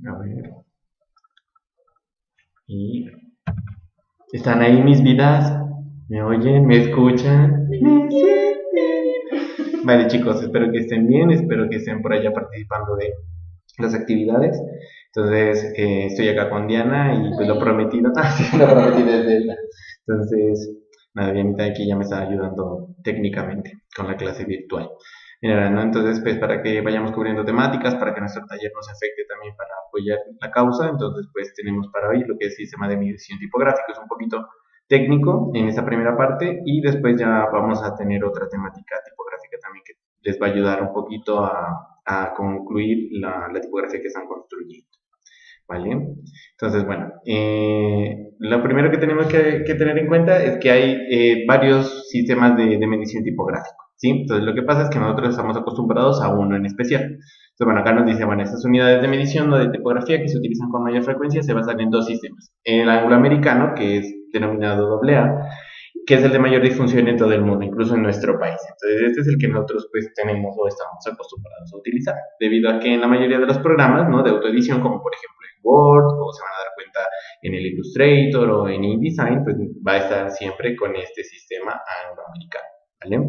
A ver. Y están ahí mis vidas. ¿Me oyen? ¿Me escuchan? ¿Me sienten? Vale, chicos, espero que estén bien. Espero que estén por allá participando de las actividades. Entonces, estoy acá con Diana y pues lo prometido, lo prometí desde ella. Entonces, nada, Dianita aquí ya me está ayudando técnicamente con la clase virtual. Mira, ¿no? Entonces, pues para que vayamos cubriendo temáticas, para que nuestro taller nos afecte también para apoyar la causa, entonces pues tenemos para hoy lo que es sistema de medición tipográfico, es un poquito técnico en esta primera parte y después ya vamos a tener otra temática tipográfica también que les va a ayudar un poquito a concluir la tipografía que están construyendo. ¿Vale? Entonces, bueno, lo primero que tenemos que tener en cuenta es que hay varios sistemas de medición tipográfico, ¿sí? Entonces, lo que pasa es que nosotros estamos acostumbrados a uno en especial. Entonces, bueno, acá nos dice, bueno, estas unidades de medición o de tipografía que se utilizan con mayor frecuencia se basan en dos sistemas. El angloamericano, que es denominado AA, que es el de mayor difusión en todo el mundo, incluso en nuestro país. Entonces, este es el que nosotros pues tenemos o estamos acostumbrados a utilizar, debido a que en la mayoría de los programas, ¿no?, de autoedición, como por ejemplo en Word, o se van a dar cuenta en el Illustrator o en InDesign, pues va a estar siempre con este sistema angloamericano, ¿vale?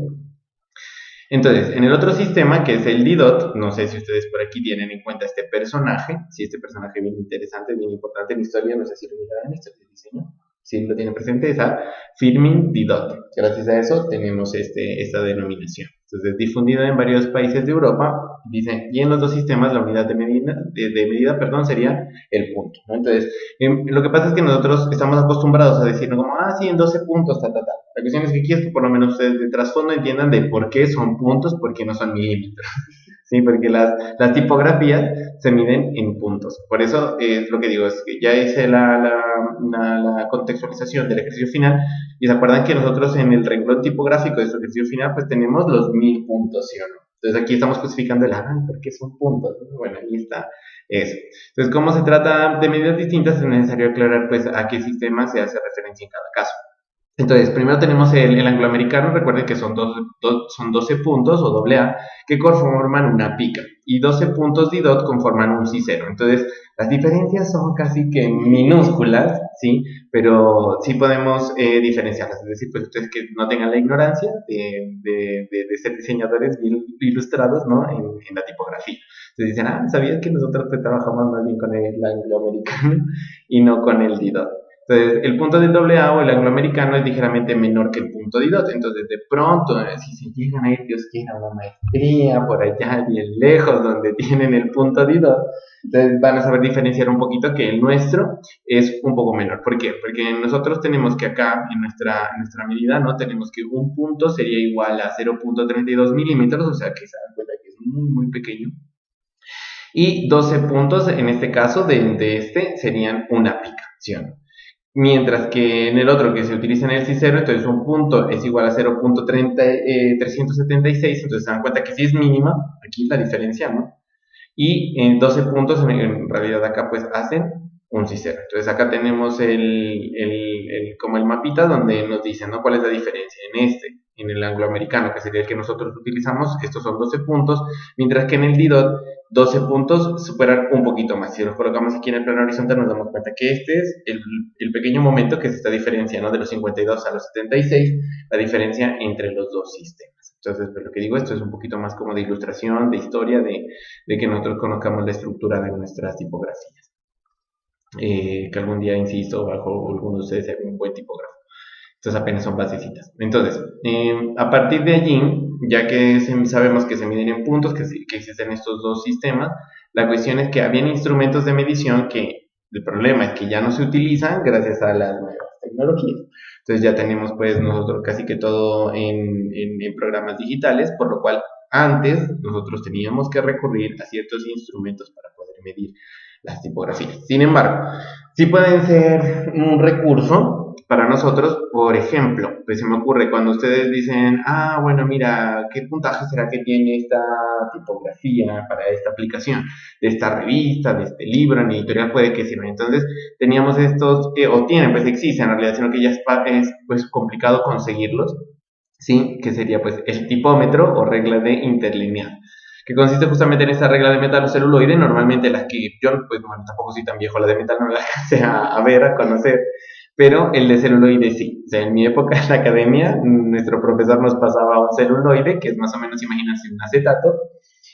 Entonces, en el otro sistema, que es el DDOT, no sé si ustedes por aquí tienen en cuenta este personaje, si este personaje es bien interesante, bien importante en la historia, no sé si lo miran en historia de diseño, si lo tienen presente, es a Firmin Didot. Gracias a eso tenemos esta denominación. Entonces, difundido en varios países de Europa, dicen, y en los dos sistemas la unidad de medida, perdón, sería el punto, ¿no? Entonces, lo que pasa es que nosotros estamos acostumbrados a decir, ¿no?, como, sí, en 12 puntos, ta, ta, ta. La cuestión es que aquí es que por lo menos ustedes de trasfondo entiendan de por qué son puntos, por qué no son milímetros. Sí, porque las tipografías se miden en puntos. Por eso es lo que digo, es que ya hice la contextualización del ejercicio final y se acuerdan que nosotros en el renglón tipográfico de su ejercicio final pues tenemos los 1000 puntos, ¿sí o no? Entonces aquí estamos clasificando ¿por qué son puntos? Bueno, ahí está eso. Entonces, como se trata de medidas distintas, es necesario aclarar pues a qué sistema se hace referencia en cada caso. Entonces, primero tenemos el angloamericano, recuerden que son 12 puntos o doble A que conforman una pica y 12 puntos DIDOT conforman un cicero. Entonces, las diferencias son casi que minúsculas, ¿sí? Pero sí podemos diferenciarlas, es decir, pues ustedes que no tengan la ignorancia de ser diseñadores bien ilustrados, ¿no?, en la tipografía. Entonces dicen, ¿sabías que nosotros pues, trabajamos más bien con el angloamericano y no con el DIDOT? Entonces, el punto del AA o el angloamericano es ligeramente menor que el punto de DOT. Entonces, de pronto, si se llegan a ir, Dios quiera, una maestría por allá bien lejos donde tienen el punto de DOT, entonces van a saber diferenciar un poquito que el nuestro es un poco menor. ¿Por qué? Porque nosotros tenemos que acá, en nuestra medida, ¿no?, tenemos que un punto sería igual a 0.32 milímetros, o sea que se dan cuenta que es muy, muy pequeño. Y 12 puntos, en este caso, de este, serían una pica, ¿sí o no? Mientras que en el otro que se utiliza en el cicero, entonces un punto es igual a 0.376, entonces se dan cuenta que sí es mínima, aquí la diferencia, ¿no? Y en 12 puntos en realidad acá pues hacen un cicero. Entonces acá tenemos como el mapita donde nos dicen, ¿no?, cuál es la diferencia en el angloamericano, que sería el que nosotros utilizamos, estos son 12 puntos, mientras que en el DDOT 12 puntos superan un poquito más. Si los colocamos aquí en el plano horizontal nos damos cuenta que este es el pequeño momento que es esta diferencia, ¿no?, de los 52 a los 76, la diferencia entre los dos sistemas. Entonces, pues lo que digo, esto es un poquito más como de ilustración, de historia, de que nosotros conozcamos la estructura de nuestras tipografías. Que algún día, insisto, bajo alguno de ustedes sea un buen tipógrafo. Entonces apenas son basecitas. Entonces, a partir de allí, ya que sabemos que se miden en puntos, que existen estos dos sistemas, la cuestión es que habían instrumentos de medición que el problema es que ya no se utilizan gracias a las nuevas tecnologías. Entonces ya tenemos pues nosotros casi que todo en programas digitales, por lo cual antes nosotros teníamos que recurrir a ciertos instrumentos para poder medir las tipografías. Sin embargo, sí pueden ser un recurso para nosotros. Por ejemplo, pues se me ocurre cuando ustedes dicen, bueno, mira, ¿qué puntaje será que tiene esta tipografía para esta aplicación, de esta revista, de este libro, en editorial puede que sirva? Entonces, teníamos estos, o tienen, pues existen en realidad, sino que ya es pues complicado conseguirlos, ¿sí? Que sería pues el tipómetro o regla de interlineado. que consiste justamente en esta regla de metaloceluloide. Normalmente las que yo, pues bueno, tampoco soy tan viejo, la de metal no la alcancé a ver, a conocer, pero el de celuloide sí. O sea, en mi época en la academia, nuestro profesor nos pasaba un celuloide, que es más o menos, imagínense, un acetato,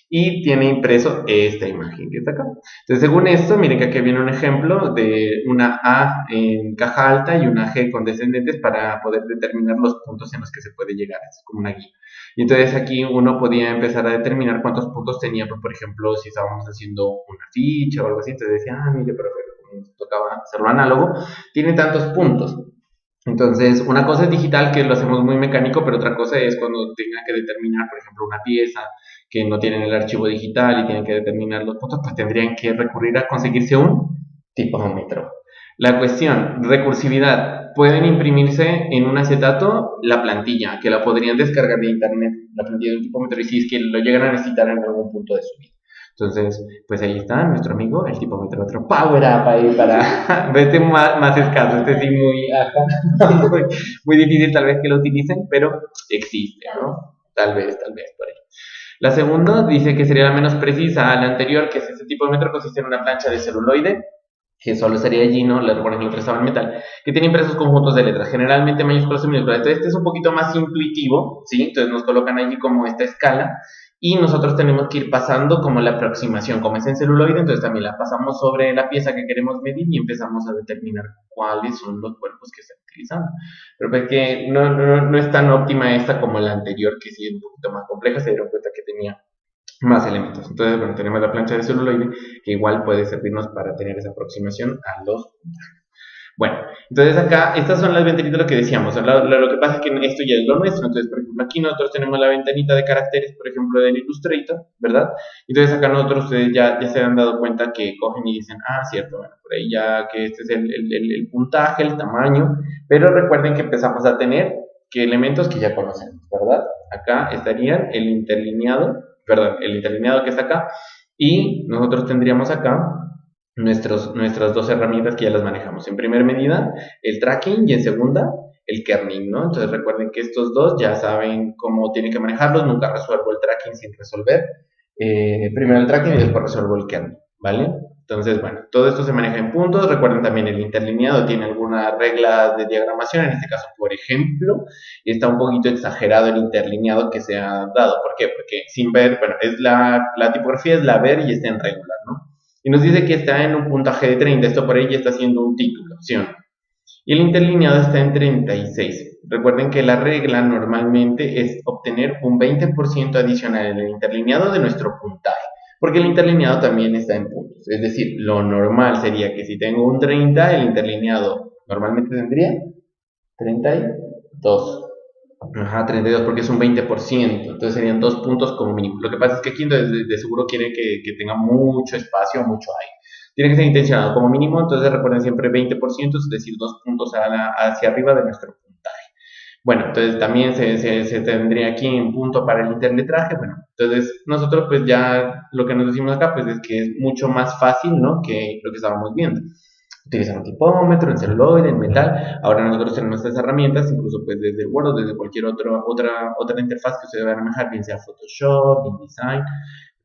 y tiene impreso esta imagen que está acá. Entonces, según esto, miren que aquí viene un ejemplo de una A en caja alta y una G con descendentes para poder determinar los puntos en los que se puede llegar, es como una guía. Y entonces aquí uno podía empezar a determinar cuántos puntos tenía, pues, por ejemplo, si estábamos haciendo una ficha o algo así, entonces decía, mire, profe, como nos tocaba hacerlo análogo, tiene tantos puntos. Entonces, una cosa es digital, que lo hacemos muy mecánico, pero otra cosa es cuando tenga que determinar, por ejemplo, una pieza que no tienen el archivo digital y tienen que determinar los puntos, pues tendrían que recurrir a conseguirse un tipómetro. La cuestión, recursividad, pueden imprimirse en un acetato la plantilla, que la podrían descargar de internet, la plantilla de un tipómetro, y si es que lo llegan a necesitar en algún punto de su vida. Entonces, pues ahí está nuestro amigo, el tipómetro, otro power up ahí para este más escaso, este sí muy, muy, muy difícil tal vez que lo utilicen, pero existe, ¿no? Tal vez por ahí. La segunda dice que sería la menos precisa a la anterior, que es ese tipómetro, consiste en una plancha de celuloide, que solo sería allí, ¿no? La recuerden que el otro estaba en metal, que tiene impresos conjuntos de letras, generalmente mayúsculas y minúsculas. Entonces, este es un poquito más intuitivo, ¿sí? Entonces nos colocan allí como esta escala, y nosotros tenemos que ir pasando como la aproximación, como es en celuloide, entonces también la pasamos sobre la pieza que queremos medir y empezamos a determinar cuáles son los cuerpos que están utilizando. Pero pues que no es tan óptima esta como la anterior, que sí es un poquito más compleja, se dieron cuenta que tenía más elementos. Entonces, bueno, tenemos la plancha de celuloide, que igual puede servirnos para tener esa aproximación a los. Bueno, entonces acá, estas son las ventanitas, lo que decíamos. Lo que pasa es que esto ya es lo nuestro. Entonces, por ejemplo, aquí nosotros tenemos la ventanita de caracteres, por ejemplo, del Illustrator, ¿verdad? Entonces acá nosotros ustedes ya se han dado cuenta que cogen y dicen, cierto, bueno, por ahí ya que este es el puntaje, el tamaño, pero recuerden que empezamos a tener que elementos que ya conocemos, ¿verdad? Acá estarían el interlineado, perdón, el interlineado que está acá, y nosotros tendríamos acá nuestras dos herramientas que ya las manejamos. En primera medida, el tracking, y en segunda, el kerning, ¿no? Entonces recuerden que estos dos ya saben cómo tienen que manejarlos. Nunca resuelvo el tracking sin resolver. Primero el tracking y después resuelvo el kerning, ¿vale? Entonces, bueno, todo esto se maneja en puntos. Recuerden también el interlineado tiene algunas reglas de diagramación. En este caso, por ejemplo, está un poquito exagerado el interlineado que se ha dado. ¿Por qué? Porque sin ver, bueno, es la tipografía es la ver y está en regular, ¿no? Y nos dice que está en un puntaje de 30, esto por ahí ya está haciendo un título, ¿sí o no? Y el interlineado está en 36. Recuerden que la regla normalmente es obtener un 20% adicional en el interlineado de nuestro puntaje, porque el interlineado también está en puntos. Es decir, lo normal sería que si tengo un 30, el interlineado normalmente tendría 32. Ajá, 32 porque es un 20%, entonces serían 2 puntos como mínimo. Lo que pasa es que aquí de seguro quiere que tenga mucho espacio, mucho aire. Tiene que ser intencionado como mínimo, entonces recuerden siempre 20%, es decir, 2 puntos hacia arriba de nuestro puntaje. Bueno, entonces también se tendría aquí un punto para el interletraje. Bueno, entonces nosotros pues ya lo que nos decimos acá pues es que es mucho más fácil, ¿no? Que lo que estábamos viendo. Utilizar un tipómetro, en celuloide, en metal. Ahora nosotros tenemos estas herramientas, incluso pues desde Word o desde cualquier otra interfaz que ustedes van a manejar, bien sea Photoshop, InDesign,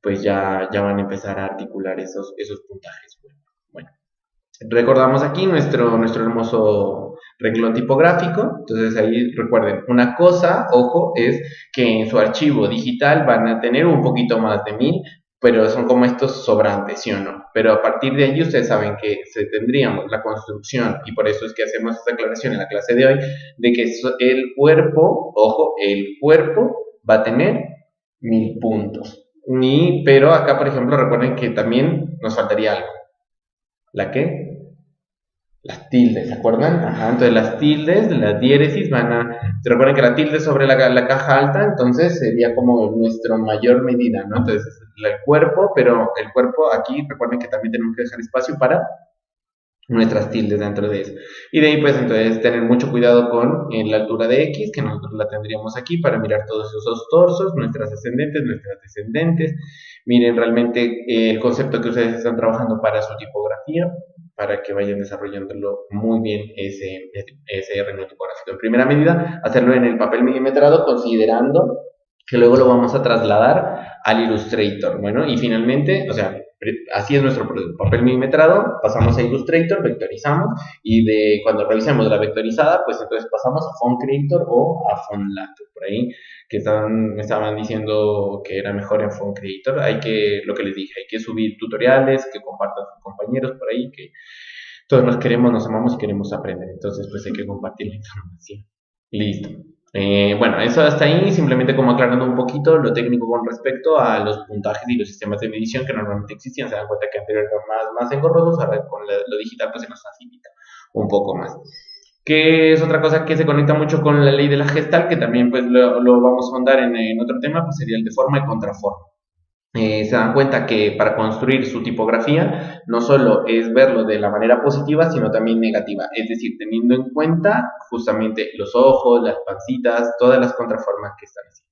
pues ya van a empezar a articular esos puntajes. Bueno, recordamos aquí nuestro hermoso renglón tipográfico. Entonces ahí recuerden, una cosa, ojo, es que en su archivo digital van a tener un poquito más de 1000, pero son como estos sobrantes, ¿sí o no? Pero a partir de ahí ustedes saben que se tendríamos la construcción, y por eso es que hacemos esta aclaración en la clase de hoy, de que el cuerpo, ojo, el cuerpo va a tener 1000 puntos. Pero acá, por ejemplo, recuerden que también nos faltaría algo. ¿La qué? Las tildes, ¿se acuerdan? Ajá, entonces las tildes, las diéresis ¿se recuerdan que la tilde sobre la caja alta? Entonces sería como nuestra mayor medida, ¿no? Entonces el cuerpo, pero el cuerpo aquí, recuerden que también tenemos que dejar espacio para nuestras tildes dentro de eso. Y de ahí pues entonces tener mucho cuidado con la altura de X, que nosotros la tendríamos aquí para mirar todos esos torsos, nuestras ascendentes, nuestras descendentes. Miren realmente el concepto que ustedes están trabajando para su tipografía, para que vayan desarrollándolo muy bien ese renglón tipográfico. En primera medida, hacerlo en el papel milimetrado, considerando que luego lo vamos a trasladar al Illustrator. Bueno, y finalmente, o sea, así es nuestro papel milimetrado, pasamos a Illustrator, vectorizamos, y cuando revisemos la vectorizada, pues entonces pasamos a Font Creator o a FontLato. Por ahí que me estaban diciendo que era mejor en Font Creator, lo que les dije, hay que subir tutoriales, que compartan sus compañeros por ahí, que todos nos queremos, nos amamos y queremos aprender, entonces pues hay que compartir la información. Listo. Bueno, eso hasta ahí, simplemente como aclarando un poquito lo técnico con respecto a los puntajes y los sistemas de medición que normalmente existían. Se dan cuenta que anteriormente eran más engorrosos, ahora con lo digital pues se nos facilita un poco más. Que es otra cosa que se conecta mucho con la ley de la Gestalt, que también pues lo vamos a ahondar en otro tema, pues sería el de forma y contraforma. Se dan cuenta que para construir su tipografía no solo es verlo de la manera positiva, sino también negativa, es decir, teniendo en cuenta justamente los ojos, las pancitas, todas las contraformas que están así.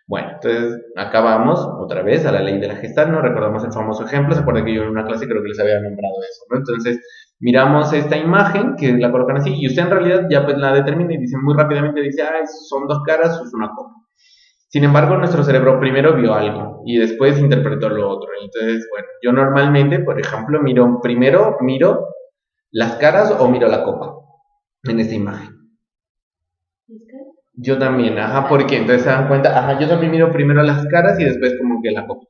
Bueno, entonces acá vamos otra vez a la ley de la Gestalt, ¿no? Recordamos el famoso ejemplo, se acuerdan que yo en una clase creo que les había nombrado eso, ¿no? Entonces miramos esta imagen que la colocan así y usted en realidad ya pues la determina y dice muy rápidamente, dice, son dos caras, o es una copa. Sin embargo, nuestro cerebro primero vio algo y después interpretó lo otro. Entonces, bueno, yo normalmente, por ejemplo, primero miro las caras o miro la copa en esta imagen. Yo también, ajá, porque entonces se dan cuenta, ajá, yo también miro primero las caras y después como que la copa.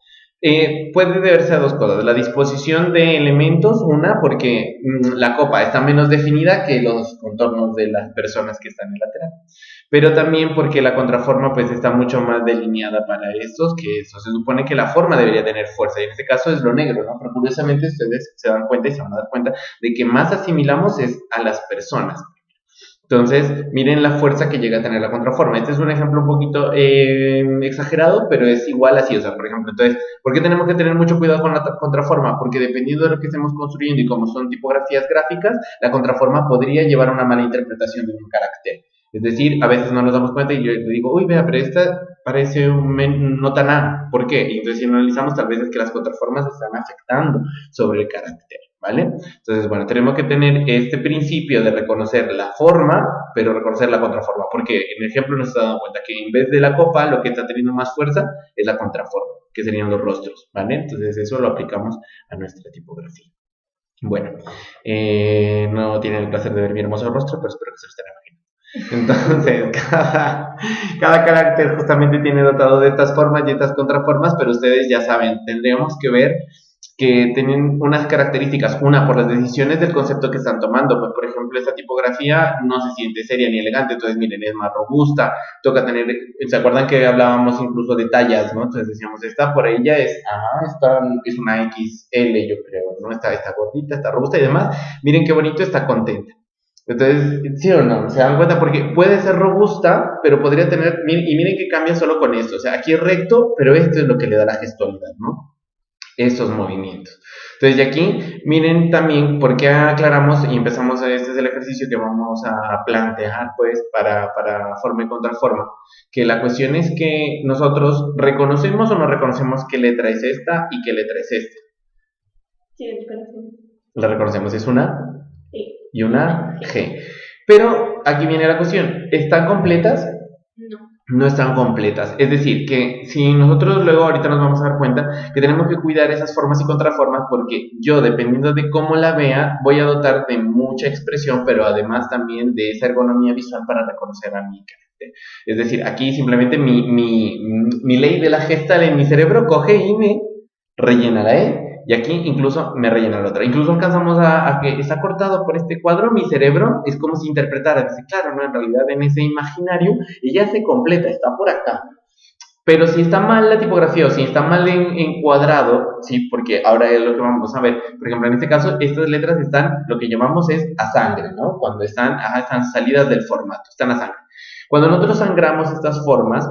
Puede deberse a dos cosas, la disposición de elementos, una, porque la copa está menos definida que los contornos de las personas que están en lateral, pero también porque la contraforma pues está mucho más delineada para estos, que eso se supone que la forma debería tener fuerza, y en este caso es lo negro, ¿no? Pero curiosamente ustedes se dan cuenta y se van a dar cuenta de que más asimilamos es a las personas. Entonces, miren la fuerza que llega a tener la contraforma. Este es un ejemplo un poquito exagerado, pero es igual así. O sea, por ejemplo, entonces, ¿por qué tenemos que tener mucho cuidado con la contraforma? Porque dependiendo de lo que estemos construyendo y como son tipografías gráficas, la contraforma podría llevar a una mala interpretación de un carácter. Es decir, a veces no nos damos cuenta y yo le digo, uy, vea, pero esta parece no tan A. ¿Por qué? Y entonces, si analizamos, tal vez es que las contraformas están afectando sobre el carácter. ¿Vale? Entonces, bueno, tenemos que tener este principio de reconocer la forma, pero reconocer la contraforma, porque en el ejemplo nos está dando cuenta que en vez de la copa, lo que está teniendo más fuerza es la contraforma, que serían los rostros, ¿vale? Entonces, eso lo aplicamos a nuestra tipografía. Bueno, no tienen el placer de ver mi hermoso rostro, pero espero que se lo estén imaginando. Entonces, cada carácter justamente tiene dotado de estas formas y estas contraformas, pero ustedes ya saben, tendríamos que ver que tienen unas características, una por las decisiones del concepto que están tomando, pues por ejemplo esta tipografía no se siente seria ni elegante, entonces miren, es más robusta, toca tener, ¿se acuerdan que hablábamos incluso de tallas, no? Entonces decíamos, esta por ella es una XL yo creo, ¿no? Está gordita, está robusta y demás, miren qué bonito, está contenta. Entonces, ¿sí o no? Se dan cuenta porque puede ser robusta, pero podría tener, y miren que cambia solo con esto, o sea, aquí es recto, pero esto es lo que le da la gestualidad, ¿no? Esos movimientos. Entonces, de aquí, miren también por qué aclaramos y empezamos, este es el ejercicio que vamos a plantear, pues, para forma y contraforma, que la cuestión es que nosotros reconocemos o no reconocemos qué letra es esta y qué letra es esta. Sí, la reconocemos. La reconocemos, es una Sí. Y una G. Pero aquí viene la cuestión, ¿están completas? No. No están completas. Es decir, que si nosotros luego ahorita nos vamos a dar cuenta que tenemos que cuidar esas formas y contraformas porque yo, dependiendo de cómo la vea, voy a dotar de mucha expresión, pero además también de esa ergonomía visual para reconocer a mi carácter. Es decir, aquí simplemente mi ley de la Gestalt en mi cerebro coge y me rellena la E. Y aquí incluso me rellena la otra. Incluso alcanzamos a que está cortado por este cuadro, mi cerebro es como si interpretara. Dice, claro, no, en realidad en ese imaginario ella se completa, está por acá. Pero si está mal la tipografía o si está mal encuadrado, sí, porque ahora es lo que vamos a ver. Por ejemplo, en este caso, estas letras están, lo que llamamos es a sangre, ¿no? Cuando están salidas del formato, están a sangre. Cuando nosotros sangramos estas formas,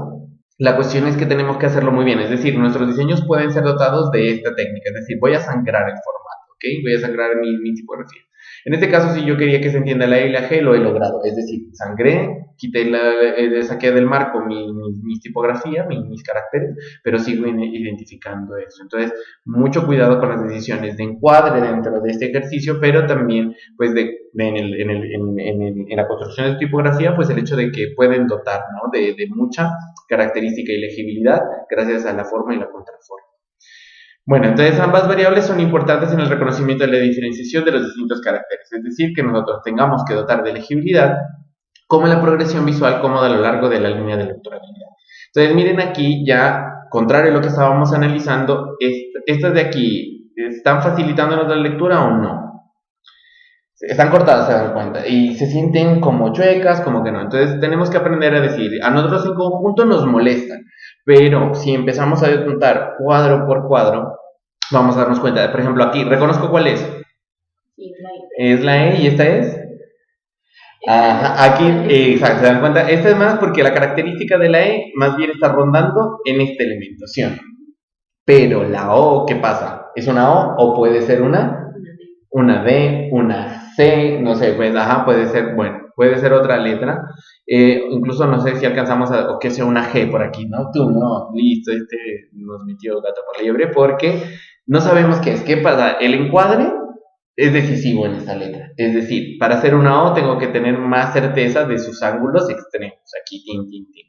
la cuestión es que tenemos que hacerlo muy bien, es decir, nuestros diseños pueden ser dotados de esta técnica, es decir, voy a sangrar el formato, ¿ok? Voy a sangrar mi tipografía. En este caso, si yo quería que se entienda la E y la G, lo he logrado. Es decir, sangré, saqué del marco mis tipografía, mis caracteres, pero sigo identificando eso. Entonces, mucho cuidado con las decisiones de encuadre dentro de este ejercicio, pero también, pues, en la construcción de tipografía, pues el hecho de que pueden dotar, ¿no? de mucha característica y legibilidad gracias a la forma y la contraforma. Bueno, entonces ambas variables son importantes en el reconocimiento de la diferenciación de los distintos caracteres, es decir, que nosotros tengamos que dotar de legibilidad como la progresión visual cómoda a lo largo de la línea de lecturabilidad. Entonces, miren aquí ya, contrario a lo que estábamos analizando, estas de aquí, ¿están facilitándonos la lectura o no? Están cortadas, se dan cuenta, y se sienten como chuecas, como que no. Entonces, tenemos que aprender a decir, a nosotros en conjunto nos molestan, pero si empezamos a desmontar cuadro por cuadro, vamos a darnos cuenta. Por ejemplo, aquí, reconozco cuál es. Sí, la E. Es la E y esta es. Ajá, aquí, exacto, se dan cuenta. Esta es más porque la característica de la E más bien está rondando en este elemento, ¿sí o no? Pero la O, ¿qué pasa? ¿Es una O puede ser una D, una C? No sé, pues, ajá, puede ser, bueno, puede ser otra letra. Incluso no sé si alcanzamos o que sea una G por aquí, ¿no? Tú, no, listo, nos metió gato por liebre porque no sabemos qué es. ¿Qué pasa? El encuadre es decisivo en esta letra. Es decir, para hacer una O tengo que tener más certeza de sus ángulos extremos. Aquí, tin, tin, tin.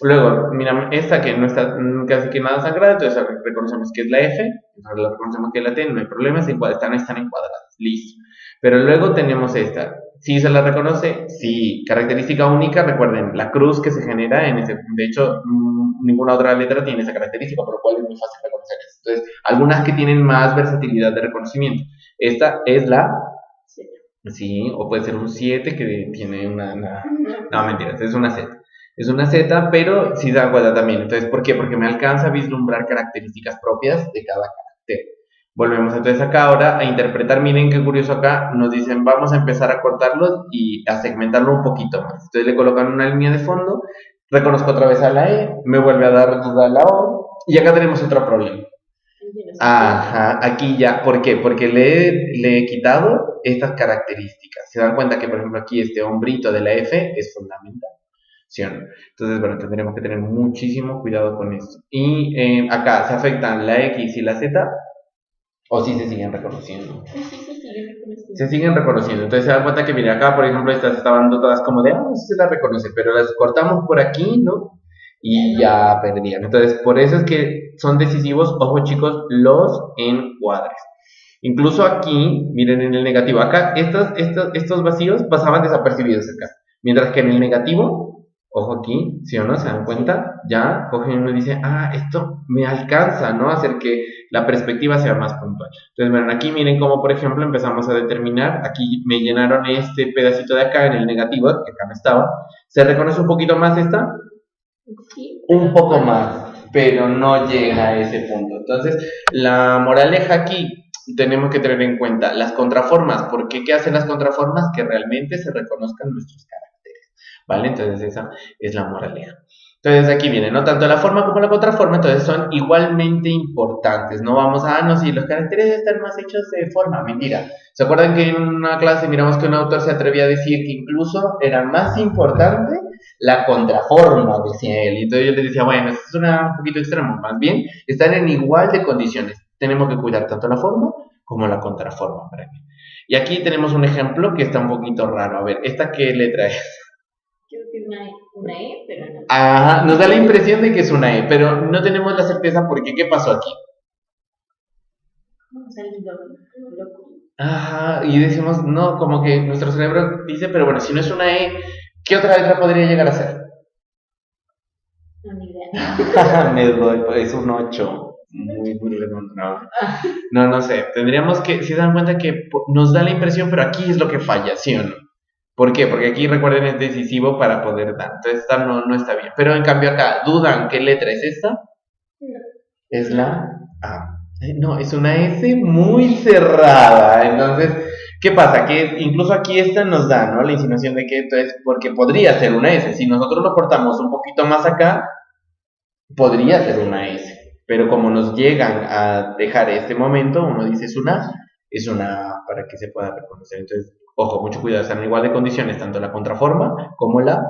Luego, mira, esta que no está casi que nada sangrada, entonces reconocemos que es la F, la reconocemos que es la T, no hay problema, están encuadradas, listo. Pero luego tenemos esta, ¿sí se la reconoce? Sí, característica única, recuerden, la cruz que se genera en ese, de hecho, ninguna otra letra tiene esa característica, por lo cual es muy fácil reconocer eso. Entonces, algunas que tienen más versatilidad de reconocimiento. Esta es la, sí, o puede ser un 7 que tiene no, mentira, es una Z. Es una Z, pero sí se da cuenta también. Entonces, ¿por qué? Porque me alcanza a vislumbrar características propias de cada carácter. Volvemos entonces acá ahora a interpretar. Miren qué curioso acá. Nos dicen, vamos a empezar a cortarlos y a segmentarlo un poquito más. Entonces le colocan una línea de fondo. Reconozco otra vez a la E. Me vuelve a dar duda a la O. Y acá tenemos otro problema. Ajá, aquí ya. ¿Por qué? Porque le he quitado estas características. Se dan cuenta que, por ejemplo, aquí este hombrito de la F es fundamental. ¿Sí o no? Entonces, bueno, tendremos que tener muchísimo cuidado con esto. Y acá, ¿se afectan la X y la Z? ¿O sí se siguen reconociendo? Sí, se siguen reconociendo. Se siguen reconociendo. Entonces se dan cuenta que, mire, acá, por ejemplo, estas estaban todas como de, sí se las reconoce, pero las cortamos por aquí, ¿no? Y ya perderían. Entonces, por eso es que son decisivos, ojo chicos, los encuadres. Incluso aquí, miren en el negativo, acá estos vacíos pasaban desapercibidos acá. Mientras que en el negativo, ojo aquí, ¿sí o no? ¿Se dan cuenta? Ya cogen uno y dice, esto me alcanza, ¿no? A hacer que la perspectiva sea más puntual. Entonces, bueno, aquí miren cómo, por ejemplo, empezamos a determinar, aquí me llenaron este pedacito de acá en el negativo, que acá no estaba. ¿Se reconoce un poquito más esta? Sí. Un poco más, pero no llega a ese punto. Entonces, la moraleja aquí, tenemos que tener en cuenta las contraformas. ¿Por qué? ¿Qué hacen las contraformas? Que realmente se reconozcan nuestros caracteres, ¿vale? Entonces esa es la moraleja. Entonces aquí viene, ¿no? Tanto la forma como la contraforma, entonces son igualmente importantes. No vamos a, no, si los caracteres están más hechos de forma, mentira. ¿Se acuerdan que en una clase miramos que un autor se atrevía a decir que incluso era más importante la contraforma, decía él? Y entonces yo les decía, bueno, esto es un poquito extremo, más bien están en igual de condiciones. Tenemos que cuidar tanto la forma como la contraforma. ¿Para qué? Y aquí tenemos un ejemplo que está un poquito raro. A ver, ¿esta qué letra es? Creo que una E, pero no. Ajá, nos da la impresión de que es una E, pero no tenemos la certeza porque ¿qué pasó aquí? Vamos a salido loco. Ajá, y decimos, no, como que nuestro cerebro dice, pero bueno, si no es una E, ¿qué otra letra podría llegar a ser? No, ni idea. Me doy, es un 8. Muy redondo. No sé. Tendríamos que, si se dan cuenta que nos da la impresión, pero aquí es lo que falla, ¿sí o no? ¿Por qué? Porque aquí, recuerden, es decisivo para poder dar. Entonces, esta no está bien. Pero en cambio acá, ¿dudan qué letra es esta? No. Es la A. No, es una S muy cerrada. Entonces, ¿qué pasa? Que incluso aquí esta nos da, ¿no? La insinuación de que entonces, porque podría ser una S. Si nosotros lo cortamos un poquito más acá, podría ser una S. Pero como nos llegan a dejar este momento, uno dice es una es una para que se pueda reconocer. Entonces, ojo, mucho cuidado, están en igual de condiciones tanto la contraforma como la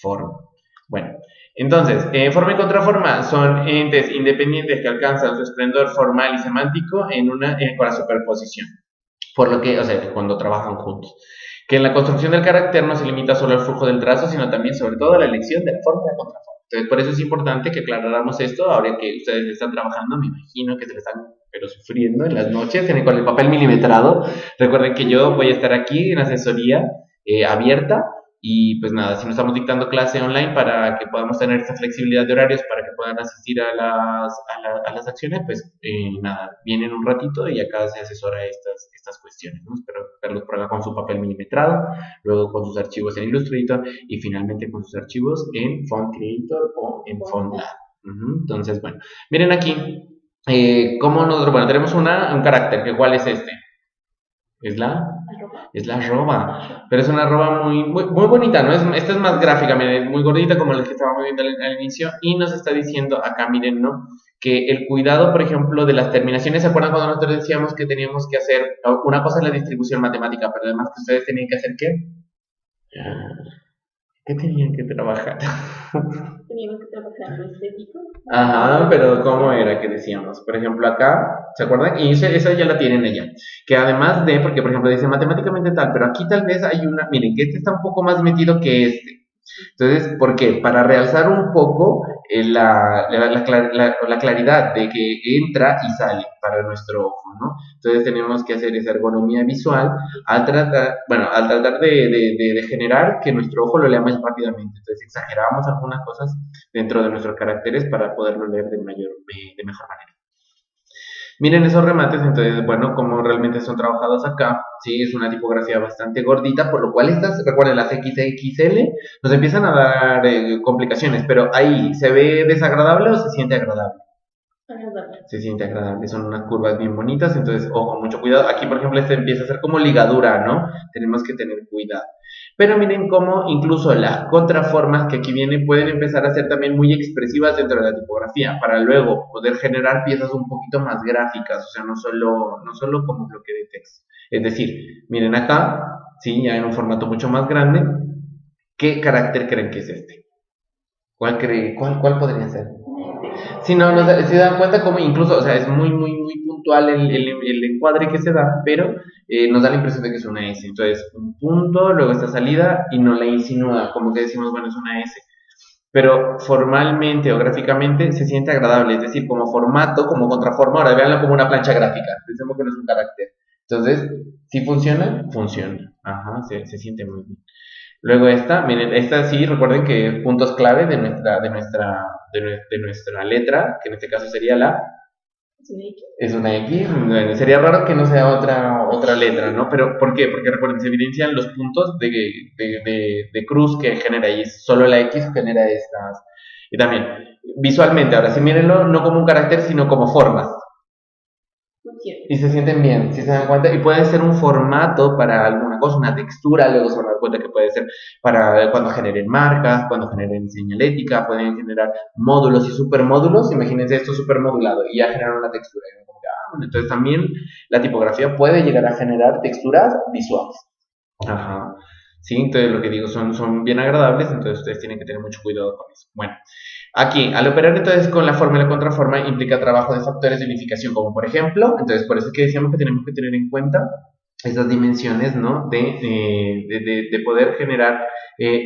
forma. Bueno, entonces, forma y contraforma son entes independientes que alcanzan su esplendor formal y semántico con la superposición. Por lo que, o sea, cuando trabajan juntos. Que en la construcción del carácter no se limita solo al flujo del trazo, sino también, sobre todo, a la elección de la forma y la contraforma. Entonces, por eso es importante que aclaráramos esto, ahora que ustedes están trabajando, me imagino que se lo están, pero sufriendo en las noches, con el papel milimetrado. Recuerden que yo voy a estar aquí en asesoría abierta. Y pues nada, si no estamos dictando clase online para que podamos tener esta flexibilidad de horarios para que puedan asistir a las acciones, pues nada, vienen un ratito y acá se asesora estas cuestiones, ¿no? Espero verlos por acá con su papel milimetrado, luego con sus archivos en Illustrator y finalmente con sus archivos en Font Creator o en FontLab. Entonces, bueno, miren aquí, cómo nosotros, bueno, tenemos un carácter, que ¿cuál es este? Es la arroba, pero es una arroba muy bonita, ¿no? Esta es más gráfica, miren, es muy gordita como la que estábamos viendo al inicio y nos está diciendo acá, miren, ¿no? Que el cuidado, por ejemplo, de las terminaciones, ¿se acuerdan cuando nosotros decíamos que teníamos que hacer, una cosa es la distribución matemática, pero además que ustedes tenían que hacer ¿qué? ¿Qué tenían que trabajar? Teníamos que trabajar lo estético. Ajá, pero ¿cómo era que decíamos? Por ejemplo, acá, ¿se acuerdan? Y esa ya la tienen ella. Que además de, porque por ejemplo dice matemáticamente tal, pero aquí tal vez hay una, miren, que este está un poco más metido que este. Entonces, ¿por qué? Para realzar un poco la claridad de que entra y sale para nuestro ojo, ¿no? Entonces tenemos que hacer esa ergonomía visual al tratar de generar que nuestro ojo lo lea más rápidamente. Entonces exageramos algunas cosas dentro de nuestros caracteres para poderlo leer de mejor manera. Miren esos remates, entonces, bueno, como realmente son trabajados acá, sí, es una tipografía bastante gordita, por lo cual estas, recuerden, las XXL nos empiezan a dar complicaciones, pero ahí, ¿se ve desagradable o se siente agradable? Agradable. Se siente agradable, son unas curvas bien bonitas, entonces, ojo, mucho cuidado. Aquí, por ejemplo, este empieza a ser como ligadura, ¿no? Tenemos que tener cuidado. Pero miren cómo incluso las contraformas que aquí vienen pueden empezar a ser también muy expresivas dentro de la tipografía, para luego poder generar piezas un poquito más gráficas, o sea, no solo como bloque de texto. Es decir, miren acá, sí, ya en un formato mucho más grande, ¿qué carácter creen que es este? ¿Cuál podría ser? Si no, se dan cuenta como incluso, o sea, es muy puntual el encuadre que se da, pero nos da la impresión de que es una S. Entonces, un punto, luego esta salida y no la insinúa, como que decimos, bueno, es una S. Pero formalmente o gráficamente se siente agradable, es decir, como formato, como contraforma, ahora véanlo como una plancha gráfica, pensemos que no es un carácter. Entonces, ¿sí funciona? Funciona. Ajá, se siente muy bien. Luego miren, esta sí, recuerden que es puntos clave de nuestra letra, que en este caso sería es una X. Bueno, sería raro que no sea otra letra, ¿no? Pero ¿por qué? Porque recuerden, se evidencian los puntos de cruz que genera y solo la X genera estas. Y también, visualmente, ahora sí mírenlo, no como un carácter, sino como formas. Y se sienten bien, si se dan cuenta, y puede ser un formato para alguna cosa, una textura, luego se van a dar cuenta que puede ser para cuando generen marcas, cuando generen señalética, pueden generar módulos y supermódulos, imagínense esto supermodulado y ya generan una textura. Entonces también la tipografía puede llegar a generar texturas visuales. Ajá. Sí, entonces lo que digo son bien agradables, entonces ustedes tienen que tener mucho cuidado con eso. Bueno, aquí, al operar entonces con la forma y la contraforma implica trabajo de factores de unificación, como por ejemplo, entonces por eso es que decíamos que tenemos que tener en cuenta esas dimensiones, ¿no? De poder generar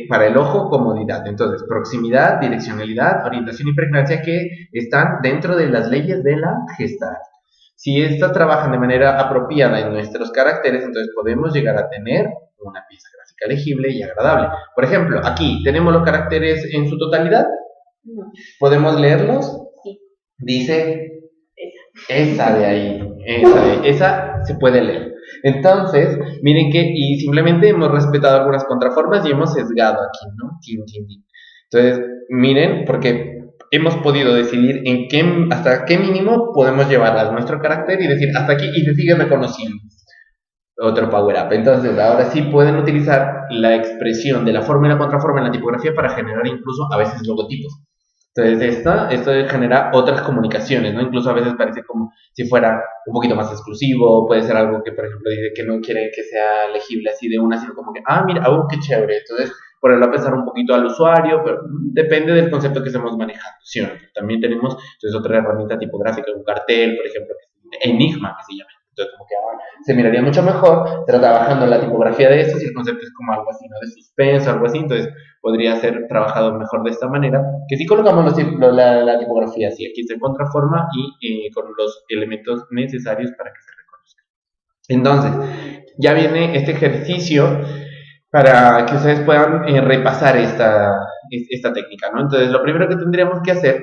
para el ojo comodidad. Entonces, proximidad, direccionalidad, orientación y pregnancia que están dentro de las leyes de la Gestalt. Si estas trabajan de manera apropiada en nuestros caracteres, entonces podemos llegar a tener una pieza gráfica legible y agradable. Por ejemplo, aquí tenemos los caracteres en su totalidad. No. ¿Podemos leerlos? Sí. Dice esa de ahí, esa se puede leer. Entonces, miren que, y simplemente hemos respetado algunas contraformas y hemos sesgado aquí, ¿no? Entonces, miren, porque hemos podido decidir hasta qué mínimo podemos llevar a nuestro carácter y decir hasta aquí y se sigue reconociendo. Otro power up. Entonces, ahora sí pueden utilizar la expresión de la forma y la contraforma en la tipografía para generar incluso a veces logotipos. Entonces, esto genera otras comunicaciones, ¿no? Incluso a veces parece como si fuera un poquito más exclusivo, puede ser algo que, por ejemplo, dice que no quiere que sea legible así de una, sino como que, mira, qué chévere. Entonces, ponerlo a pensar un poquito al usuario, pero depende del concepto que estemos manejando, ¿sí o no? También tenemos, entonces, otra herramienta tipográfica, un cartel, por ejemplo, Enigma, que se llama. Entonces, como que se miraría mucho mejor, estar trabajando la tipografía de esto, si el concepto es como algo así, ¿no? De suspenso, algo así, entonces podría ser trabajado mejor de esta manera, que si colocamos la tipografía así, aquí está en contraforma y con los elementos necesarios para que se reconozca. Entonces, ya viene este ejercicio para que ustedes puedan repasar esta técnica, ¿no? Entonces, lo primero que tendríamos que hacer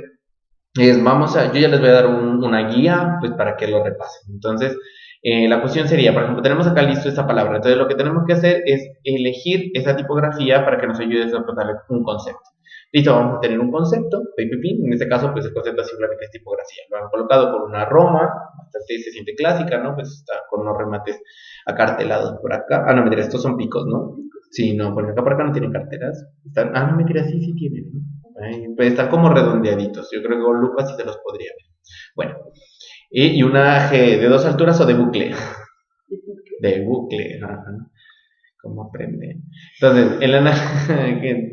es, yo ya les voy a dar una guía, pues para que lo repasen. Entonces, la cuestión sería, por ejemplo, tenemos acá listo esta palabra, entonces lo que tenemos que hacer es elegir esa tipografía para que nos ayude a desarrollar un concepto. Listo, vamos a tener un concepto, en este caso, pues el concepto simplemente es tipografía. Lo han colocado con una roma, bastante se siente clásica, ¿no? Pues está con unos remates acartelados por acá. No, mentira, estos son picos, ¿no? Sí, no, porque acá por acá no tienen carteras. No, mentira, sí tienen, ¿no? Pues están como redondeaditos. Yo creo que con lupa sí se los podría ver. Bueno, y una G de 2 alturas o de bucle. De bucle, ajá. ¿Cómo aprenden? Entonces,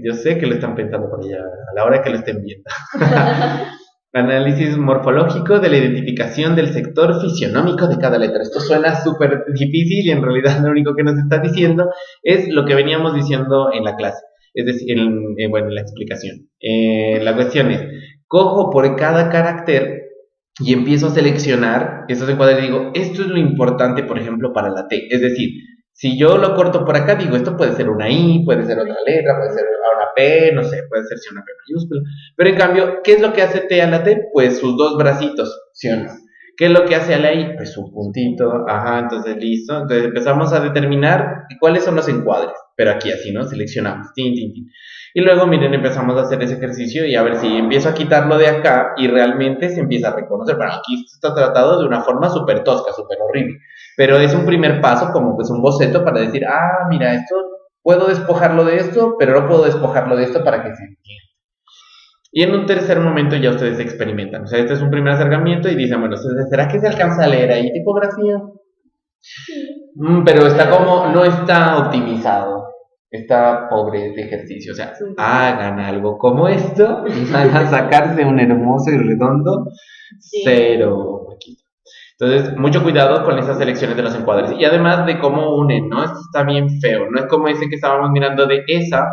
yo sé que lo están pensando por allá, a la hora que lo estén viendo. Análisis morfológico de la identificación del sector fisionómico de cada letra. Esto suena súper difícil y en realidad lo único que nos está diciendo es lo que veníamos diciendo en la clase. Es decir, en la explicación. La cuestión es, cojo por cada carácter y empiezo a seleccionar estos encuadres y digo, esto es lo importante, por ejemplo, para la T. Es decir, si yo lo corto por acá, digo, esto puede ser una I, puede ser otra letra, puede ser una P, no sé, puede ser una P mayúscula. Pero en cambio, ¿qué es lo que hace T a la T? Pues sus dos bracitos, ¿sí o no? ¿Qué es lo que hace a la I? Pues su puntito, entonces listo. Entonces empezamos a determinar cuáles son los encuadres. Pero aquí así, ¿no? Seleccionamos, tin. Y luego, miren, empezamos a hacer ese ejercicio y a ver si empiezo a quitarlo de acá y realmente se empieza a reconocer. Bueno, aquí está tratado de una forma súper tosca, súper horrible. Pero es un primer paso, como pues un boceto para decir, mira, esto puedo despojarlo de esto, pero no puedo despojarlo de esto para que se entienda. Y en un tercer momento ya ustedes experimentan. O sea, este es un primer acercamiento y dicen, bueno, ¿será que se alcanza a leer ahí tipografía? Pero no está optimizado. Está pobre de ejercicio. O sea, hagan algo como esto, van a sacarse un hermoso y redondo 0. Entonces, mucho cuidado con esas selecciones de los encuadres. Y además de cómo unen, ¿no? Esto está bien feo. No es como ese que estábamos mirando de esa,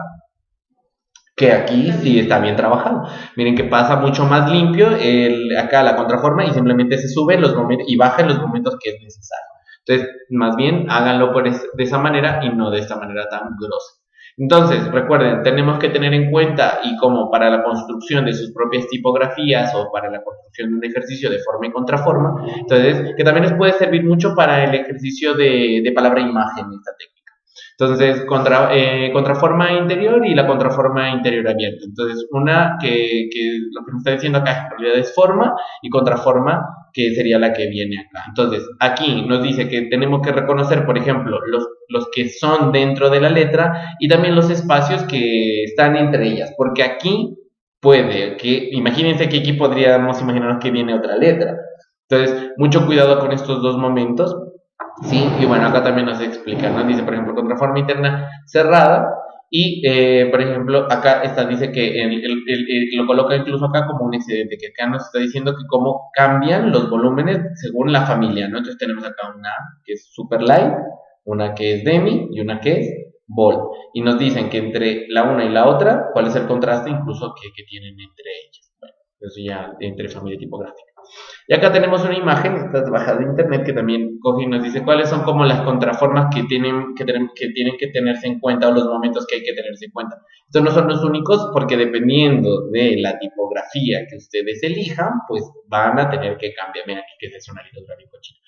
que aquí sí está bien trabajado. Miren que pasa mucho más limpio acá la contraforma y simplemente se sube los momentos y baja en los momentos que es necesario. Entonces, más bien háganlo de esa manera y no de esta manera tan grosa. Entonces, recuerden, tenemos que tener en cuenta, y como para la construcción de sus propias tipografías o para la construcción de un ejercicio de forma y contraforma, entonces, que también les puede servir mucho para el ejercicio de palabra-imagen, esta técnica. Entonces, contraforma interior y la contraforma interior abierta. Entonces, una que lo que me está diciendo acá en realidad es forma y contraforma que sería la que viene acá. Entonces, aquí nos dice que tenemos que reconocer, por ejemplo, los que son dentro de la letra y también los espacios que están entre ellas, porque aquí imagínense que aquí podríamos imaginarnos que viene otra letra. Entonces, mucho cuidado con estos dos momentos. Sí, y bueno, acá también nos explica, ¿no? Dice, por ejemplo, contraforma interna cerrada y, por ejemplo, acá dice que lo coloca incluso acá como un excedente, que acá nos está diciendo que cómo cambian los volúmenes según la familia, ¿no? Entonces tenemos acá una que es super light, una que es demi y una que es bold. Y nos dicen que entre la una y la otra, cuál es el contraste incluso que tienen entre ellas. Bueno, eso ya entre familia tipográfica. Y acá tenemos una imagen, esta bajada de internet, que también coge y nos dice cuáles son como las contraformas que tienen que tenerse en cuenta o los momentos que hay que tenerse en cuenta. Estos no son los únicos porque dependiendo de la tipografía que ustedes elijan, pues van a tener que cambiar. Miren aquí que es una litográfico chino.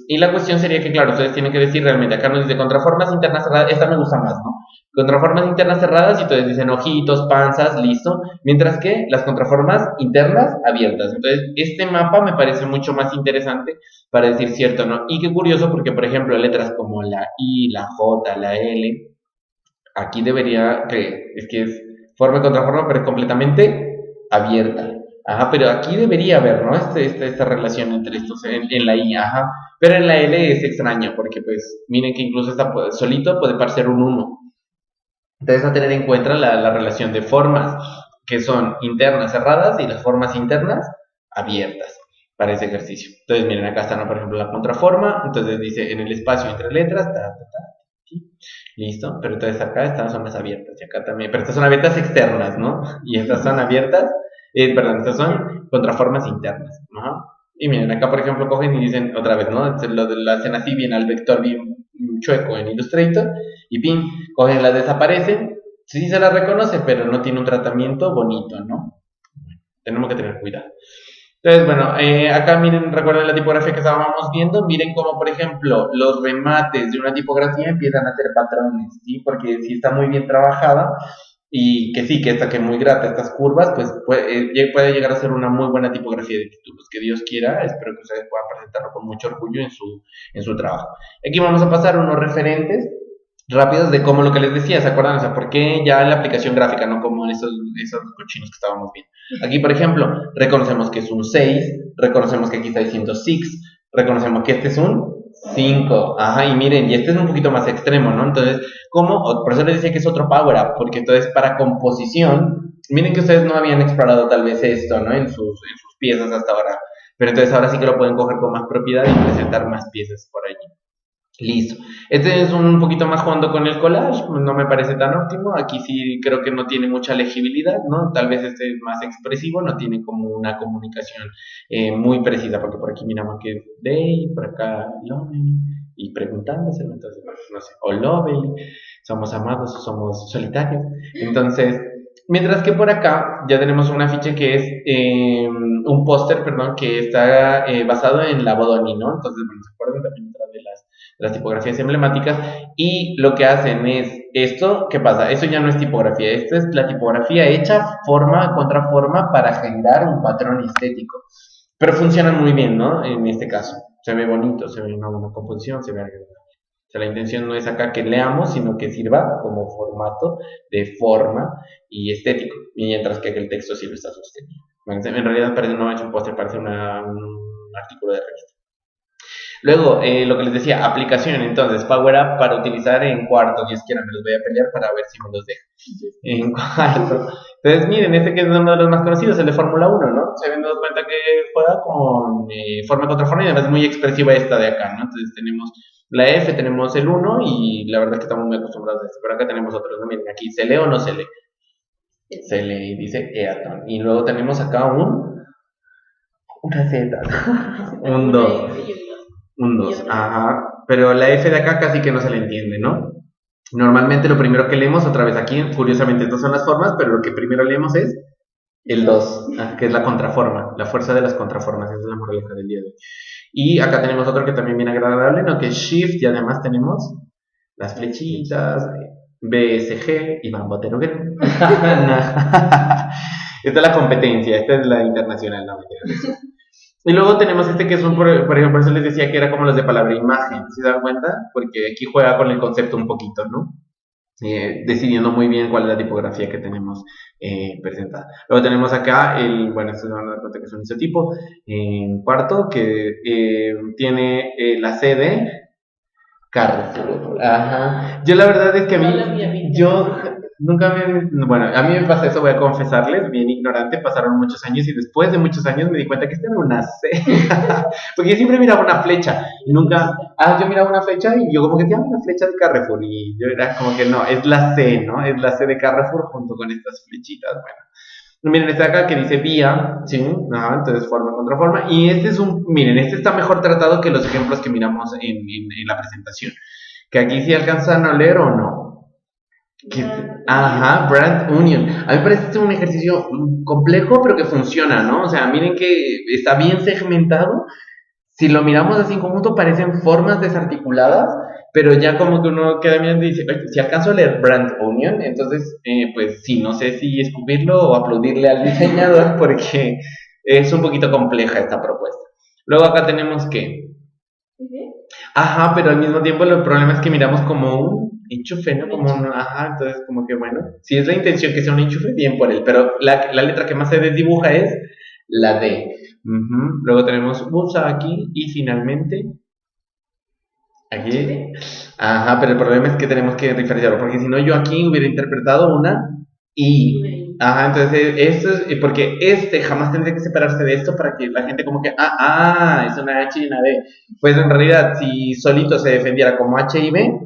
Y la cuestión sería que, claro, ustedes tienen que decir realmente, acá nos dice contraformas internas cerradas, esta me gusta más, ¿no? Contraformas internas cerradas y entonces dicen ojitos, panzas, listo. Mientras que las contraformas internas abiertas. Entonces, este mapa me parece mucho más interesante para decir cierto, ¿no? Y qué curioso porque, por ejemplo, letras como la I, la J, la L, aquí es forma y contraforma, pero es completamente abierta. Ajá, pero aquí debería haber, ¿no? Esta relación entre estos en la I, ajá. Pero en la L es extraña, porque pues miren que incluso solito puede parecer un 1. Entonces a tener en cuenta la relación de formas que son internas cerradas y las formas internas abiertas para ese ejercicio. Entonces miren, acá está, ¿no? Por ejemplo, la contraforma, entonces dice en el espacio entre letras, ¿sí? Listo, pero entonces acá estas son las abiertas y acá también, pero estas son abiertas externas, ¿no? Y estas son abiertas, perdón, estas son contraformas internas, ¿no? Y miren, acá por ejemplo cogen y dicen otra vez, ¿no? Lo hacen así bien al vector bien chueco en Illustrator y pin, cogen, la desaparecen, sí se la reconoce, pero no tiene un tratamiento bonito, ¿no? Tenemos que tener cuidado. Entonces, bueno, acá miren, recuerden la tipografía que estábamos viendo, miren cómo, por ejemplo, los remates de una tipografía empiezan a ser patrones, ¿sí? Porque si está muy bien trabajada y que sí, que está que muy grata estas curvas, pues puede llegar a ser una muy buena tipografía de títulos, que Dios quiera, espero que ustedes puedan presentarlo con mucho orgullo en su trabajo. Aquí vamos a pasar unos referentes rápidos de cómo lo que les decía, ¿se acuerdan? O sea, ¿por qué ya en la aplicación gráfica, no como en esos cochinos que estábamos viendo? Aquí, por ejemplo, reconocemos que es un 6, reconocemos que aquí está diciendo 6, reconocemos que este es un 5, ajá, y miren, y este es un poquito más extremo, ¿no? Entonces, ¿cómo? Por eso les decía que es otro power up, porque entonces para composición, miren que ustedes no habían explorado tal vez esto, ¿no? En sus piezas hasta ahora, pero entonces ahora sí que lo pueden coger con más propiedad y presentar más piezas por allí. Listo. Este es un poquito más jugando con el collage, no me parece tan óptimo. Aquí sí creo que no tiene mucha legibilidad, ¿no? Tal vez este es más expresivo, no tiene como una comunicación muy precisa, porque por aquí miramos que es day, por acá lovely, y preguntándoselo, entonces, no sé, o lovely, somos amados o somos solitarios. Entonces, mientras que por acá ya tenemos un afiche que es un póster, perdón, que está basado en la Bodoni, ¿no? Entonces, bueno, se acuerdan también de las tipografías emblemáticas, y lo que hacen es esto. ¿Qué pasa? Eso ya no es tipografía, esto es la tipografía hecha forma contra forma para generar un patrón estético, pero funcionan muy bien, ¿no? En este caso, se ve bonito, se ve una buena composición, se ve agradable. O sea, la intención no es acá que leamos, sino que sirva como formato de forma y estético, mientras que el texto sí lo está sosteniendo. En realidad parece, no es un póster, parece un artículo de revista. Luego, lo que les decía, aplicación, entonces, Power Up para utilizar en cuarto. Dios quiera, me los voy a pelear para ver si me los deja. En cuarto. Entonces, miren, este que es uno de los más conocidos, el de Fórmula 1, ¿no? Se habían dado cuenta que juega con forma contra forma y además es muy expresiva esta de acá, ¿no? Entonces, tenemos la F, tenemos el 1 y la verdad es que estamos muy acostumbrados a esto. Pero acá tenemos otros, ¿no? Miren, aquí, ¿se lee o no se lee? Se lee, dice Eaton. Y luego tenemos acá una Z, un 2. Un 2, ajá. Pero la F de acá casi que no se le entiende, ¿no? Normalmente lo primero que leemos, otra vez aquí, curiosamente estas son las formas, pero lo que primero leemos es el 2, que es la contraforma, la fuerza de las contraformas, esa es la moraleja del día de hoy. Y acá tenemos otro que también viene agradable, ¿no? Que es Shift, y además tenemos las flechitas, BSG y Bambotero. Esta es la competencia, esta es la internacional, no me. Y luego tenemos este que es por ejemplo, por eso les decía que era como los de palabra imagen, ¿se dan cuenta? Porque aquí juega con el concepto un poquito, ¿no? Decidiendo muy bien cuál es la tipografía que tenemos presentada. Luego tenemos acá bueno, esto se van a dar cuenta que es un isotipo, en cuarto, que tiene la C de Carrefour. Ajá. Yo la verdad es que a mí, nunca bueno, a mí me pasa eso, voy a confesarles, bien ignorante, pasaron muchos años y después de muchos años me di cuenta que esta era una C, porque yo siempre miraba una flecha y nunca, yo miraba una flecha y yo como que tenía una flecha de Carrefour y yo era como que no, es la C, ¿no? Es la C de Carrefour junto con estas flechitas, bueno. Miren, este acá que dice vía, ¿sí? Entonces forma contra forma, y este es miren, este está mejor tratado que los ejemplos que miramos en la presentación, que aquí sí alcanzan a leer o no. Brand Union. A mí me parece un ejercicio complejo, pero que funciona, ¿no? O sea, miren que está bien segmentado. Si lo miramos así en conjunto, parecen formas desarticuladas, pero ya como que uno queda mirando y dice, si alcanzo a leer Brand Union, entonces, pues sí, no sé si escupirlo o aplaudirle al diseñador, porque es un poquito compleja esta propuesta. Luego acá tenemos que... pero al mismo tiempo el problema es que miramos como un enchufe, ¿no? Como un, ajá, entonces como que bueno, si es la intención que sea un enchufe, bien por él, pero la letra que más se desdibuja es la D. Ujú. Luego tenemos usa aquí y finalmente aquí. Ajá, pero el problema es que tenemos que diferenciarlo, porque si no yo aquí hubiera interpretado una I. Ajá, entonces esto es, porque este jamás tendría que separarse de esto para que la gente como que, es una H y una D. Pues en realidad, si solito se defendiera como H y B,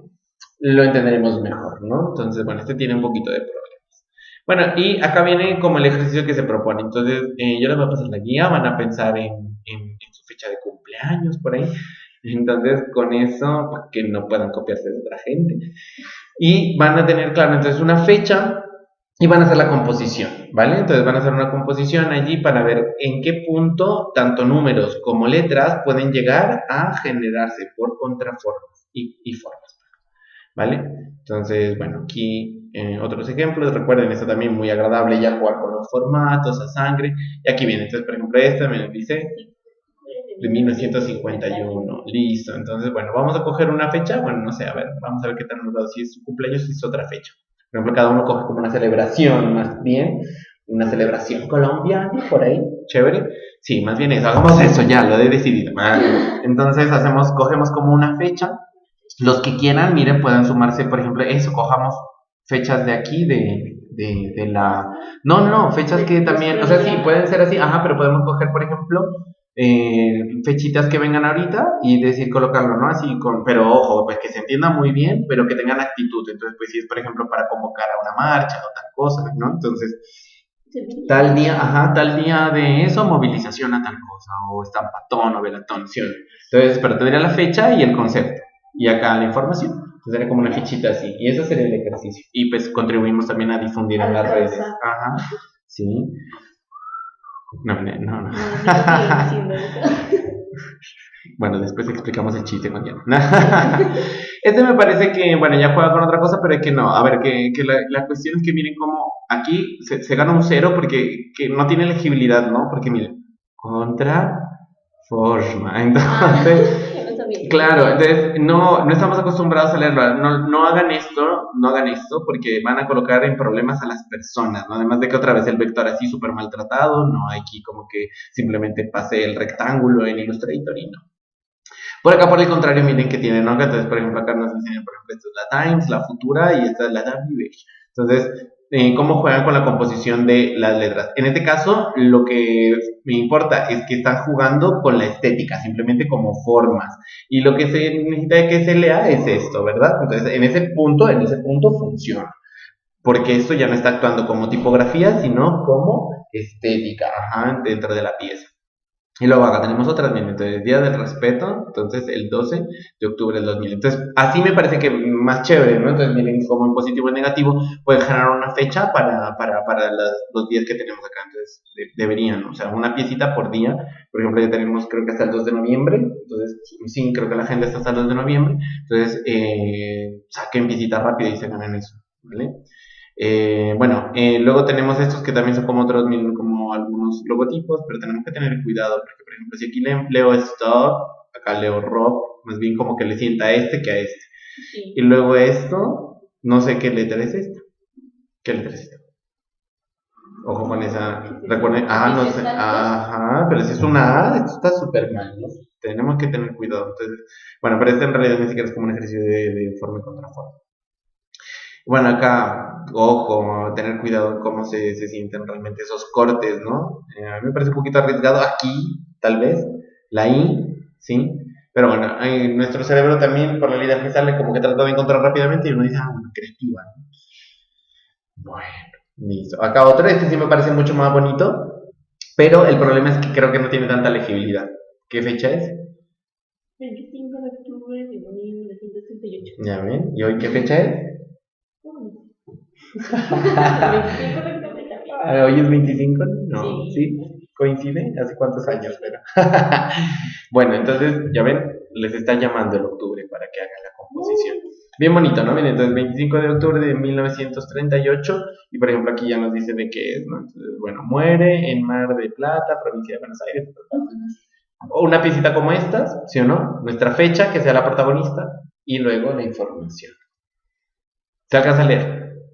lo entenderemos mejor, ¿no? Entonces, bueno, este tiene un poquito de problemas. Bueno, y acá viene como el ejercicio que se propone. Entonces, yo les voy a pasar la guía, van a pensar en su fecha de cumpleaños, por ahí. Entonces, con eso, para que no puedan copiarse de otra gente. Y van a tener, claro, entonces una fecha y van a hacer la composición, ¿vale? Entonces van a hacer una composición allí para ver en qué punto tanto números como letras pueden llegar a generarse por contraformas y formas, ¿vale? Entonces, bueno, aquí otros ejemplos. Recuerden, esto también muy agradable ya jugar con los formatos, a sangre. Y aquí viene, entonces, por ejemplo, esta me dice de 1951. Listo. Entonces, bueno, vamos a coger una fecha. Bueno, no sé, a ver, vamos a ver qué tal nos va. Si es su cumpleaños, si es otra fecha. Por ejemplo, cada uno coge como una celebración, más bien. Una celebración colombiana, por ahí. Chévere. Sí, más bien eso. Hagamos eso ya, lo he decidido. Entonces, cogemos como una fecha. Los que quieran, miren, pueden sumarse, por ejemplo, eso, cojamos fechas de aquí, de la... No, fechas que también, o sea, sí, pueden ser así, ajá, pero podemos coger, por ejemplo, fechitas que vengan ahorita y decir colocarlo, ¿no? Así con, pero ojo, pues que se entienda muy bien, pero que tengan actitud. Entonces, pues si es, por ejemplo, para convocar a una marcha o tal cosa, ¿no? Entonces, tal día de eso, movilización a tal cosa, o estampatón o velatón, ¿sí? Entonces, pero tendría la fecha y el concepto, y acá la información. Entonces, sería como una fichita así, y eso sería el ejercicio. Y pues contribuimos también a difundir en las redes. Ajá, sí. No. Bueno, después explicamos el chiste mañana. Este me parece que, bueno, ya juega con otra cosa, pero es que no. A ver, que la cuestión es que miren cómo aquí se gana un cero porque que no tiene legibilidad, ¿no? Porque miren, contra forma. Entonces, claro, entonces no estamos acostumbrados a leerlo. No hagan esto porque van a colocar en problemas a las personas, ¿no? Además de que otra vez el vector así súper maltratado, no hay aquí como que simplemente pase el rectángulo en Illustrator y no. Por acá, por el contrario, miren que tienen, ¿no? Entonces, por ejemplo, acá nos dicen, por ejemplo, esta es la Times, la Futura y esta es la WH. Entonces, ¿cómo juegan con la composición de las letras? En este caso, lo que me importa es que están jugando con la estética, simplemente como formas. Y lo que se necesita de que se lea es esto, ¿verdad? Entonces, en ese punto funciona. Porque esto ya no está actuando como tipografía, sino como estética, ajá, dentro de la pieza. Y luego acá tenemos otras, miren, entonces Día del Respeto, entonces el 12 de octubre del 2000. Entonces, así me parece que más chévere, ¿no? Entonces, miren, como en positivo y negativo, pueden generar una fecha para los días que tenemos acá. Entonces, deberían, ¿no? O sea, una piecita por día. Por ejemplo, ya tenemos, creo que hasta el 2 de noviembre. Entonces, sí, creo que la agenda está hasta el 2 de noviembre. Entonces, saquen piecita rápida y se ganan eso, ¿vale? Bueno, luego tenemos estos que también son como otros, como algunos logotipos, pero tenemos que tener cuidado porque, por ejemplo, si aquí leo stop, acá leo rock, más bien como que le sienta a este que a este. Sí. Y luego esto, no sé qué letra es esta. ¿Qué letra es esta? Ojo con esa. Recuerden, no sé. Ajá, pero si es una A, esto está súper mal, ¿no? Tenemos que tener cuidado. Entonces, bueno, pero este en realidad ni siquiera es como un ejercicio de forma y contraforma. Bueno, acá, ojo, tener cuidado en cómo se sienten realmente esos cortes, ¿no? A mí me parece un poquito arriesgado aquí, tal vez, la I, ¿sí? Pero bueno, nuestro cerebro también, por la ley que sale, como que trata de encontrar rápidamente y uno dice, bueno, creativa, ¿no? Bueno, listo. Acá otro, este sí me parece mucho más bonito, pero el problema es que creo que no tiene tanta legibilidad. ¿Qué fecha es? 25 de octubre de 1938. Ya ven, ¿y hoy qué fecha es? ¿Hoy es 25? No, ¿sí? ¿Coincide? ¿Hace cuántos años? Pero... bueno, entonces, ya ven, les está llamando el octubre para que hagan la composición. Bien bonito, ¿no? Bien, entonces 25 de octubre de 1938, y por ejemplo aquí ya nos dice de qué es, ¿no? Entonces, bueno, muere en Mar de Plata, provincia de Buenos Aires. O una piecita como estas, ¿sí o no? Nuestra fecha, que sea la protagonista, y luego la información. ¿Se alcanza a leer?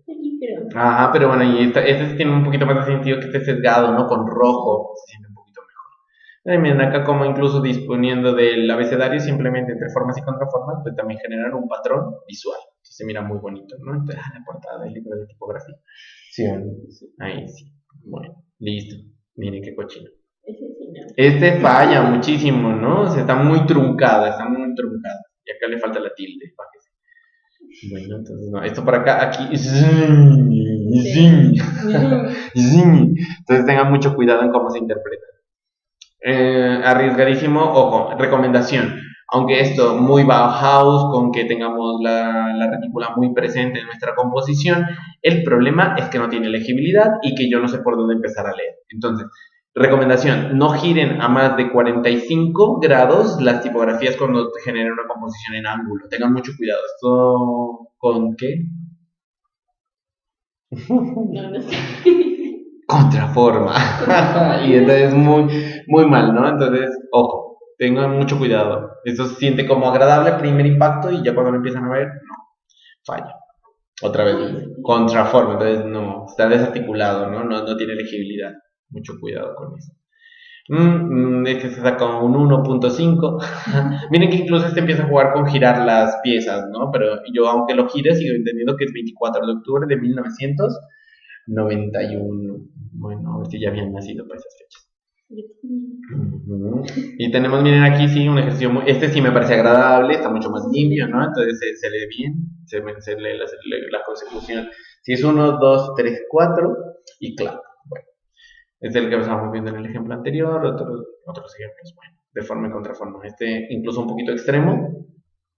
Aquí creo. Ajá, pero bueno, y este sí tiene un poquito más de sentido que esté sesgado, ¿no? Con rojo, se siente un poquito mejor. Miren, acá como incluso disponiendo del abecedario simplemente entre formas y contraformas, pues también generan un patrón visual. Sí, se mira muy bonito, ¿no? Entonces, la portada del libro de tipografía. Sí, ahí sí. Bueno, listo. Miren qué cochino. Ese sí, no. Este falla muchísimo, ¿no? O sea, está muy truncada, está muy truncada. Y acá le falta la tilde, fíjese. Bueno, entonces no. Esto por acá, aquí. Zing, zing, zing. Entonces tengan mucho cuidado en cómo se interpreta. Arriesgadísimo, ojo, recomendación. Aunque esto muy Bauhaus, con que tengamos la retícula muy presente en nuestra composición, el problema es que no tiene legibilidad y que yo no sé por dónde empezar a leer. Entonces, recomendación, no giren a más de 45 grados las tipografías cuando generen una composición en ángulo. Tengan mucho cuidado. ¿Esto con qué? No sé. Contraforma. Y entonces muy mal, ¿no? Entonces, ojo, tengan mucho cuidado. Eso se siente como agradable el primer impacto y ya cuando lo empiezan a ver, no, falla. Otra vez, contraforma, entonces no, está desarticulado, ¿no? No tiene legibilidad. Mucho cuidado con eso. Este se saca un 1.5. Miren que incluso este empieza a jugar con girar las piezas, ¿no? Pero yo, aunque lo gire, sigo entendiendo que es 24 de octubre de 1991. Bueno, a ver si ya habían nacido para esas fechas. Y tenemos, miren aquí sí, un ejercicio este sí me parece agradable, está mucho más limpio, ¿no? Entonces se lee bien, se lee la consecución. Si es 1, 2, 3, 4 y claro, bueno. Este es el que estábamos viendo en el ejemplo anterior, otros ejemplos, bueno, de forma y contraforma. Este incluso un poquito extremo,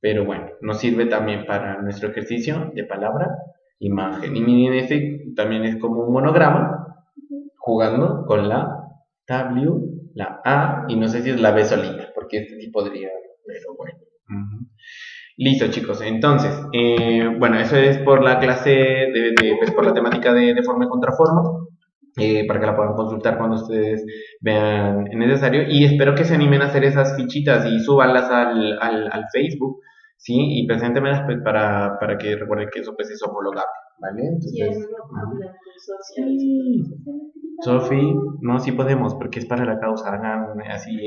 pero bueno, nos sirve también para nuestro ejercicio de palabra, imagen. Y miren, este también es como un monograma, jugando con la W, la A, y no sé si es la B solita, porque este sí podría, pero bueno. Listo, chicos. Entonces, bueno, eso es por la clase, pues por la temática de forma y contraforma. Para que la puedan consultar cuando ustedes vean necesario. Y espero que se animen a hacer esas fichitas y súbanlas al Facebook, ¿sí? Y preséntemelas pues, para que recuerden que eso pues es homologable, ¿vale? Entonces, Sofi, no, sí podemos, porque es para la causa, hagan así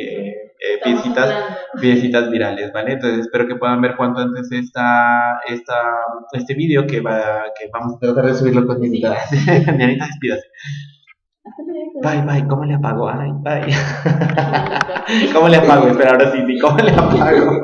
piecitas virales, ¿vale? Entonces espero que puedan ver cuanto antes este video que vamos a tratar de subirlo con Dianita. Dianita, despídase. Bye, ¿cómo le apago? Ay, bye. ¿Cómo le apago? Espera, ahora sí, ¿cómo le apago?